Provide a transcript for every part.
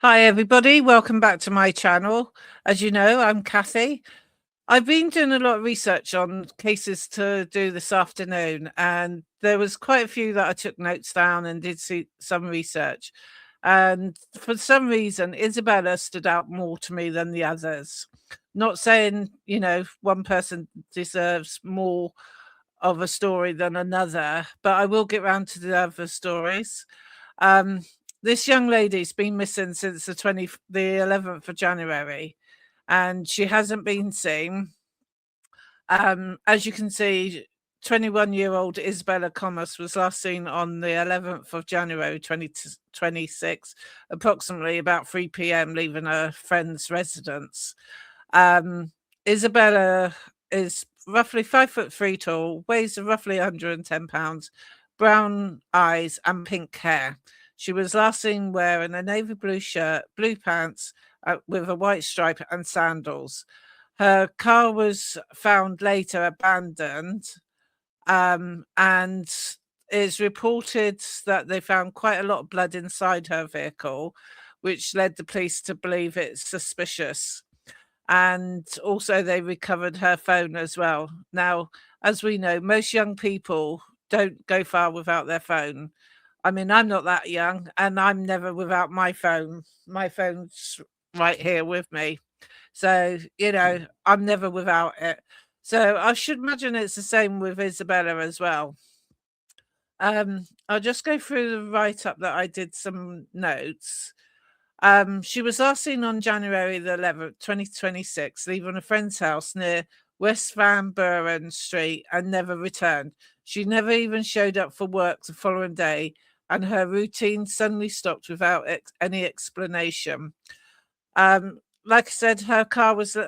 Hi, everybody. Welcome back to my channel. As you know, I'm Kathy. I've been doing a lot of research on cases to do this afternoon, and there was quite a few that I took notes down and did see some research. And for some reason, Isabella stood out more to me than the others. Not saying, one person deserves more of a story than another, but I will get round to the other stories. Um, this young lady's been missing since the 11th of January, and she hasn't been seen. As you can see, 21-year-old Isabella Comas was last seen on the 11th of January 2026, approximately about 3 p.m., leaving her friend's residence. Isabella is roughly 5'3" tall, weighs roughly 110 pounds, brown eyes, and pink hair. She was last seen wearing a navy blue shirt, blue pants with a white stripe, and sandals. Her car was found later abandoned, and it's reported that they found quite a lot of blood inside her vehicle, which led the police to believe it's suspicious. And also, they recovered her phone as well. Now, as we know, most young people don't go far without their phone. I mean, I'm not that young, and I'm never without my phone. My phone's right here with me. So, I'm never without it. So I should imagine it's the same with Isabella as well. I'll just go through the write-up that I did some notes. She was last seen on January the 11th, 2026, leaving a friend's house near West Van Buren Street and never returned. She never even showed up for work the following day, and her routine suddenly stopped without any explanation. Like I said, her car was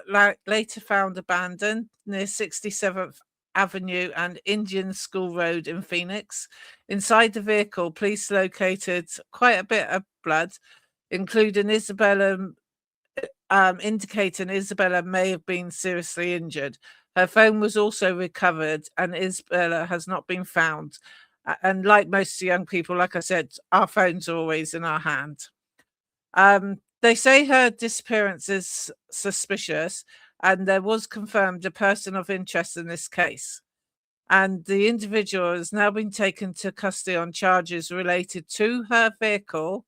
later found abandoned near 67th Avenue and Indian School Road in Phoenix. Inside the vehicle, police located quite a bit of blood, including indicating Isabella may have been seriously injured. Her phone was also recovered, and Isabella has not been found. And like most young people, like I said, our phones are always in our hand. They say her disappearance is suspicious, and there was confirmed a person of interest in this case. And the individual has now been taken to custody on charges related to her vehicle,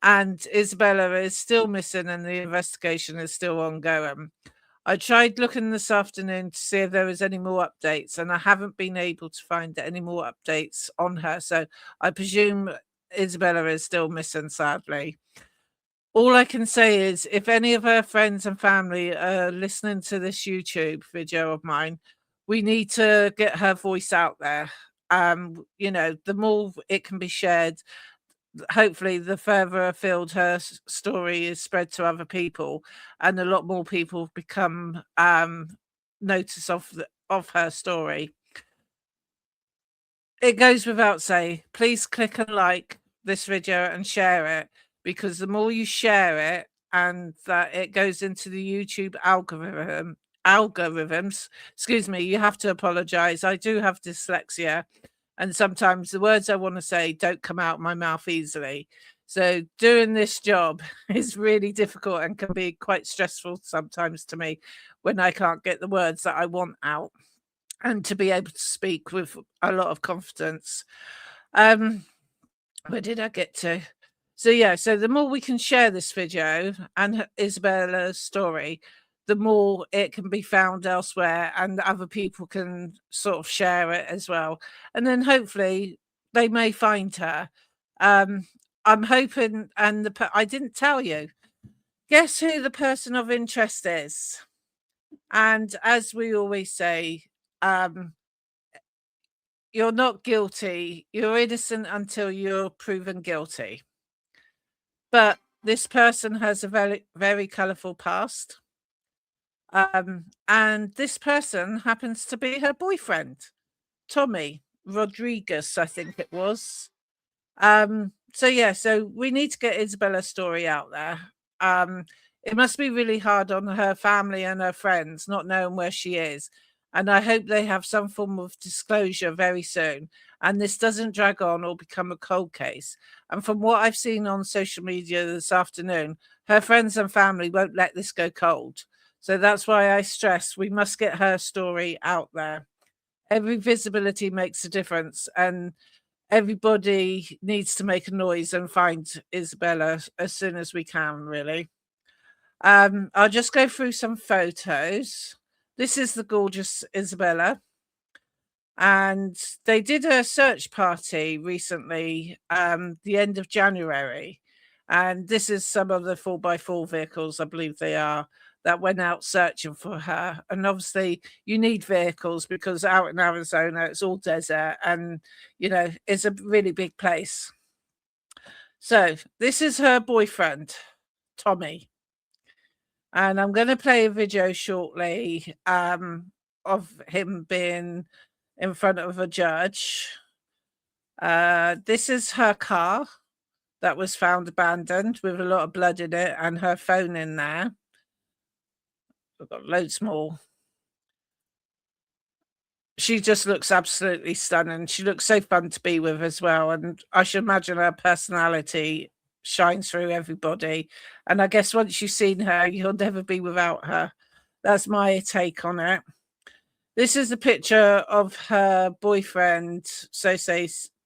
and Isabella is still missing, and the investigation is still ongoing. I tried looking this afternoon to see if there was any more updates, and I haven't been able to find any more updates on her. So I presume Isabella is still missing, sadly. All I can say is if any of her friends and family are listening to this YouTube video of mine, we need to get her voice out there. The more it can be shared, hopefully the further afield her story is spread to other people, and a lot more people become notice of her story. It goes without saying, please click and like this video and share it, because the more you share it and that it goes into the YouTube algorithms, excuse me, you have to apologize. I do have dyslexia, and sometimes the words I want to say don't come out my mouth easily. So doing this job is really difficult and can be quite stressful sometimes to me when I can't get the words that I want out, and to be able to speak with a lot of confidence. Where did I get to? So yeah, so the more we can share this video and Isabella's story, the more it can be found elsewhere, and other people can sort of share it as well. And then hopefully they may find her. Um, I'm hoping, and I didn't tell you. Guess who the person of interest is? And as we always say, um, you're not guilty. You're innocent until you're proven guilty. But this person has a very, very colourful past. And this person happens to be her boyfriend, Tommy Rodriguez, I think it was. So we need to get Isabella's story out there. It must be really hard on her family and her friends not knowing where she is. And I hope they have some form of disclosure very soon, and this doesn't drag on or become a cold case. And from what I've seen on social media this afternoon, her friends and family won't let this go cold. So that's why I stress we must get her story out there. Every visibility makes a difference, and everybody needs to make a noise and find Isabella as soon as we can, really. I'll just go through some photos. This is the gorgeous Isabella. And they did a search party recently, the end of January. And this is some of the 4x4 vehicles, I believe they are, that went out searching for her. And obviously, you need vehicles because out in Arizona, it's all desert and, it's a really big place. So, this is her boyfriend, Tommy. And I'm going to play a video shortly of him being in front of a judge. This is her car that was found abandoned with a lot of blood in it and her phone in there. We've got loads more. She just looks absolutely stunning. She looks so fun to be with as well. And I should imagine her personality shines through everybody. And I guess once you've seen her, you'll never be without her. That's my take on it. This is a picture of her boyfriend,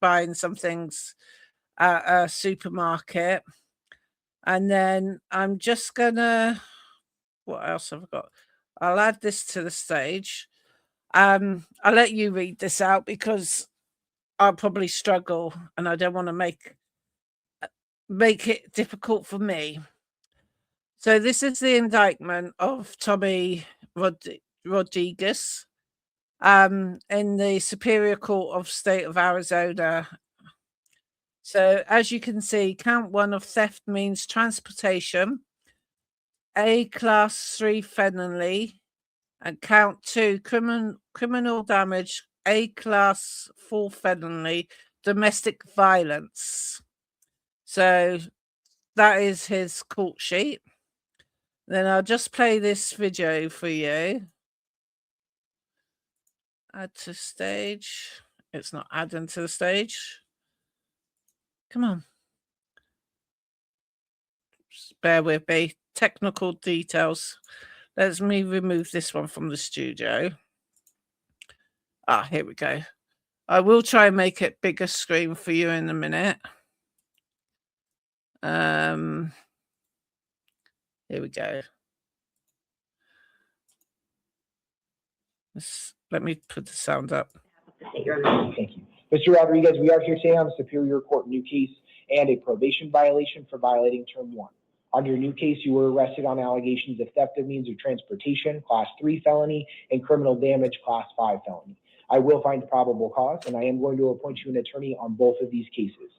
buying some things at a supermarket. And then I'm just gonna, what else have I got? I'll add this to the stage. I'll let you read this out because I'll probably struggle and I don't want to make it difficult for me. So this is the indictment of Tommy Rodriguez in the Superior Court of State of Arizona. So as you can see, count 1 of theft means transportation, A class 3 felony, and count 2 criminal damage, A class 4 felony, domestic violence. So that is his court sheet. Then I'll just play this video for you. Add to stage. It's not adding to the stage. Come on. Just bear with me. Technical details. Let me remove this one from the studio. Here we go. I will try and make it bigger screen for you in a minute. Here we go. Let me put the sound up. Thank you. Mr. Rodriguez, we are here today on the Superior Court new case and a probation violation for violating term 1. On your new case, you were arrested on allegations of theft of means of transportation, class 3 felony, and criminal damage, class 5 felony. I will find probable cause, and I am going to appoint you an attorney on both of these cases.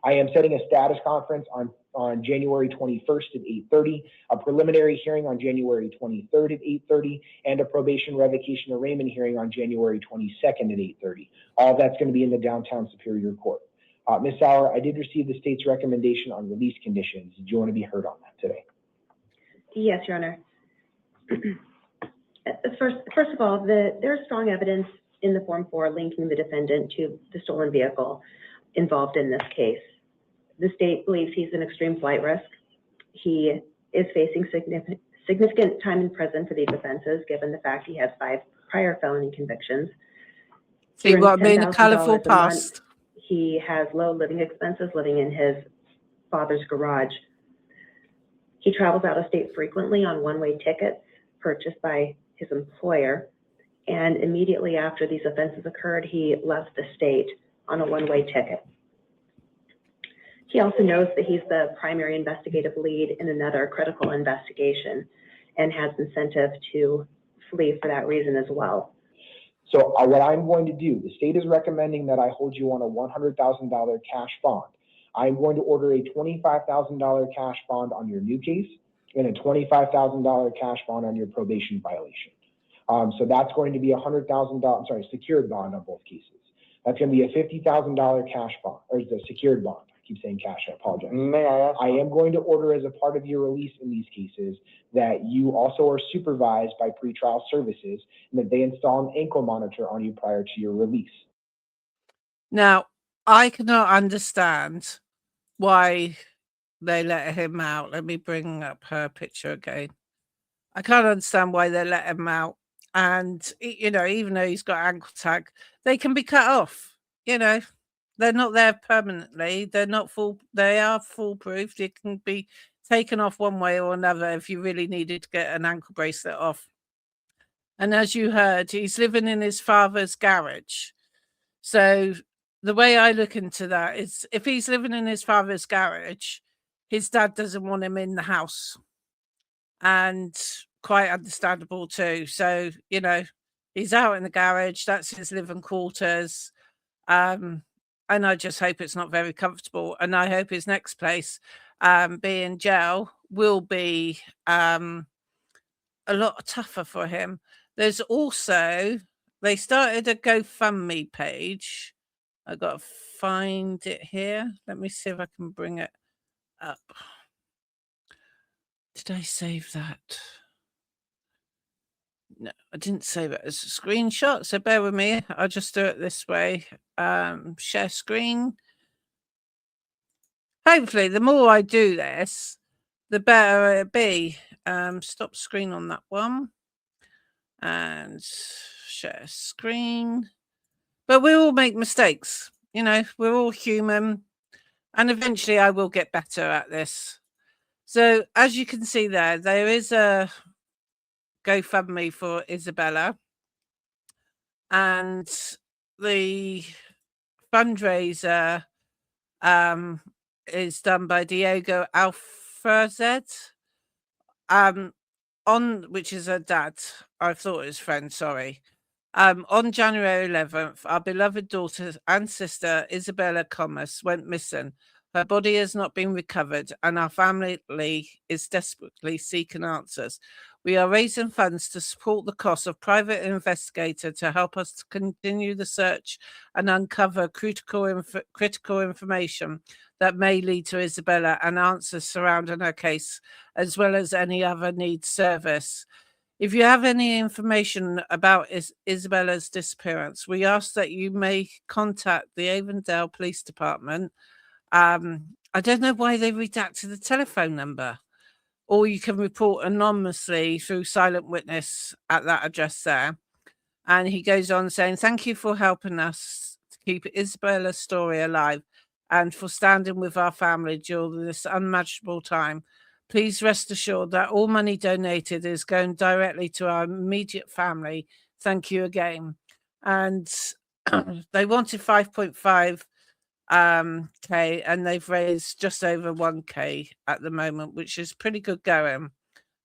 I am setting a status conference on January 21st at 8:30, a preliminary hearing on January 23rd at 8:30, and a probation revocation arraignment hearing on January 22nd at 8:30. All of that's going to be in the downtown Superior Court. Ms. Sauer, I did receive the state's recommendation on release conditions. Did you want to be heard on that today? Yes, Your Honor. First of all, there is strong evidence in the Form 4 linking the defendant to the stolen vehicle involved in this case. The state believes he's an extreme flight risk. He is facing significant time in prison for these offenses, given the fact he has 5 prior felony convictions. See what I mean? A colorful past. He has low living expenses, living in his father's garage. He travels out of state frequently on one-way tickets purchased by his employer. And immediately after these offenses occurred, he left the state on a one-way ticket. He also knows that he's the primary investigative lead in another critical investigation and has incentive to flee for that reason as well. So what I'm going to do, the state is recommending that I hold you on a $100,000 cash bond. I'm going to order a $25,000 cash bond on your new case and a $25,000 cash bond on your probation violation. So that's going to be $100,000, secured bond on both cases. That's going to be a $50,000 cash bond, or the secured bond. I keep saying cash, I apologize. May I ask? I am going to order as a part of your release in these cases that you also are supervised by pretrial services and that they install an ankle monitor on you prior to your release. Now, I cannot understand why they let him out. Let me bring up her picture again. I can't understand why they let him out. And, you know, even though he's got ankle tag, they can be cut off. You know, they're not there permanently. They're not they are foolproof. They can be taken off one way or another if you really needed to get an ankle bracelet off. And as you heard, he's living in his father's garage. So the way I look into that is if he's living in his father's garage, his dad doesn't want him in the house. And quite understandable too. So, you know, he's out in the garage, that's his living quarters. And I just hope it's not very comfortable. And I hope his next place, being jail, will be a lot tougher for him. There's also, they started a GoFundMe page. I've got to find it here. Let me see if I can bring it up. Did I save that? No, I didn't save it as a screenshot, so bear with me. I'll just do it this way. Share screen. Hopefully, the more I do this, the better it'll be. Stop screen on that one. And share screen. But we all make mistakes. You know, we're all human. And eventually I will get better at this. So as you can see there is a GoFundMe for Isabella. And the fundraiser is done by Diego Alfrazed, which is her dad. I thought it was friend, sorry. On January 11th, our beloved daughter and sister, Isabella Comas, went missing. Her body has not been recovered, and our family is desperately seeking answers. We are raising funds to support the cost of private investigator to help us to continue the search and uncover critical information that may lead to Isabella and answers surrounding her case, as well as any other needs service. If you have any information about Isabella's disappearance, we ask that you may contact the Avondale Police Department. I don't know why they redacted the telephone number. Or you can report anonymously through silent witness at that address there. And he goes on saying, thank you for helping us to keep Isabella's story alive and for standing with our family during this unimaginable time. Please rest assured that all money donated is going directly to our immediate family. Thank you again. And they wanted 5.5 K, and they've raised just over 1K at the moment, which is pretty good going.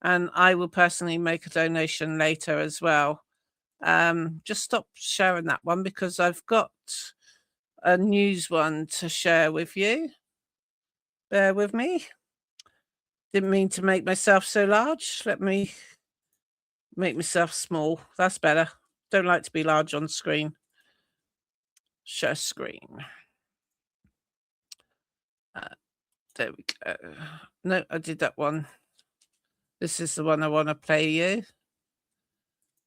And I will personally make a donation later as well. Just stop sharing that one because I've got a news one to share with you. Bear with me. Didn't mean to make myself so large. Let me make myself small. That's better. Don't like to be large on screen. Share screen. There we go. No, I did that one. This is the one I want to play you.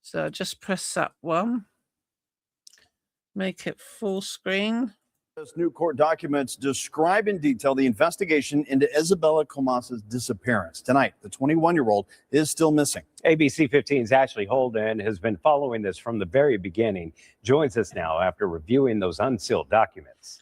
So just press that one. Make it full screen. New court documents describe in detail the investigation into Isabella Comas' disappearance. Tonight, the 21-year-old is still missing. ABC 15's Ashley Holden has been following this from the very beginning. Joins us now after reviewing those unsealed documents.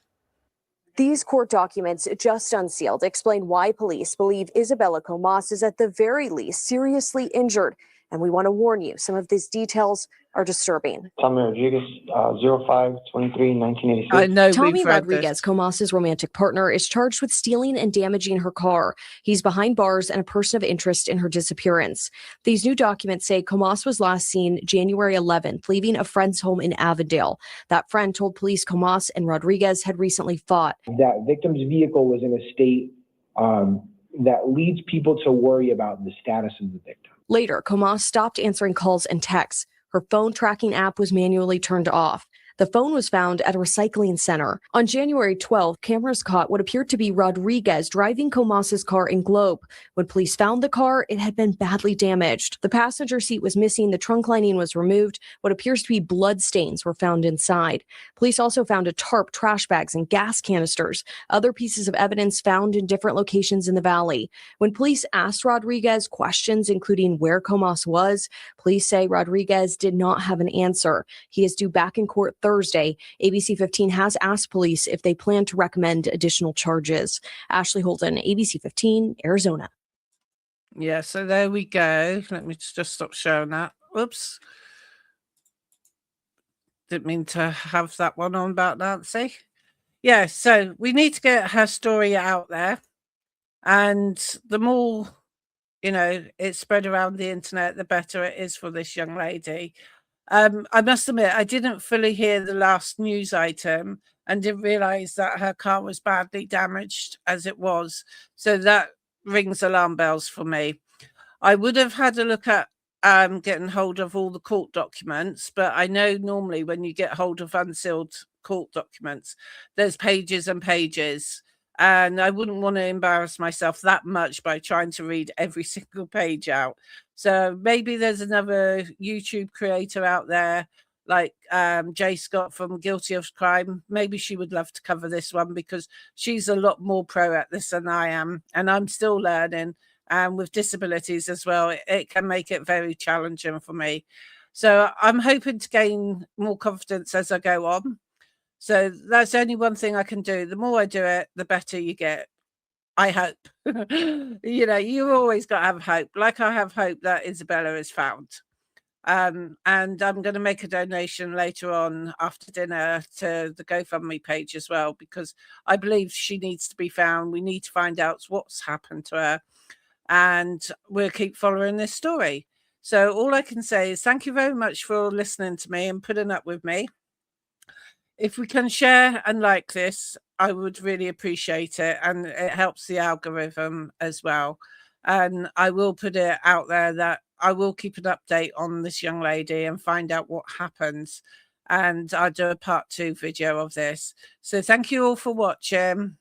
These court documents, just unsealed, explain why police believe Isabella Comas is at the very least seriously injured. And we want to warn you, some of these details are disturbing. Tommy Rodriguez, 05-23-1986. I know Tommy Rodriguez, Comas's romantic partner, is charged with stealing and damaging her car. He's behind bars and a person of interest in her disappearance. These new documents say Comas was last seen January 11th, leaving a friend's home in Avondale. That friend told police Comas and Rodriguez had recently fought. That victim's vehicle was in a state that leads people to worry about the status of the victim. Later, Comas stopped answering calls and texts. Her phone tracking app was manually turned off. The phone was found at a recycling center. On January 12th, cameras caught what appeared to be Rodriguez driving Comas's car in Globe. When police found the car, it had been badly damaged. The passenger seat was missing, the trunk lining was removed. What appears to be blood stains were found inside. Police also found a tarp, trash bags, and gas canisters, other pieces of evidence found in different locations in the valley. When police asked Rodriguez questions, including where Comas was, police say Rodriguez did not have an answer. He is due back in court Thursday. ABC 15 has asked police if they plan to recommend additional charges. Ashley Holden, ABC 15, Arizona. Yeah, so there we go. Let me just stop showing that. Whoops. Didn't mean to have that one on about Nancy. Yeah, so we need to get her story out there. And the more, it's spread around the internet, the better it is for this young lady. I must admit, I didn't fully hear the last news item and didn't realize that her car was badly damaged as it was. So that rings alarm bells for me. I would have had a look at getting hold of all the court documents, but I know normally when you get hold of unsealed court documents, there's pages and pages. And I wouldn't want to embarrass myself that much by trying to read every single page out. So maybe there's another YouTube creator out there like Jay Scott from Guilty of Crime. Maybe she would love to cover this one because she's a lot more pro at this than I am. And I'm still learning. And with disabilities as well, it can make it very challenging for me. So I'm hoping to gain more confidence as I go on. So that's only one thing I can do. The more I do it, the better you get. I hope. You've always got to have hope. Like I have hope that Isabella is found. And I'm going to make a donation later on after dinner to the GoFundMe page as well, because I believe she needs to be found. We need to find out what's happened to her. And we'll keep following this story. So all I can say is thank you very much for listening to me and putting up with me. If we can share and like this, I would really appreciate it. And it helps the algorithm as well. And I will put it out there that I will keep an update on this young lady and find out what happens. And I'll do a part 2 video of this. So thank you all for watching.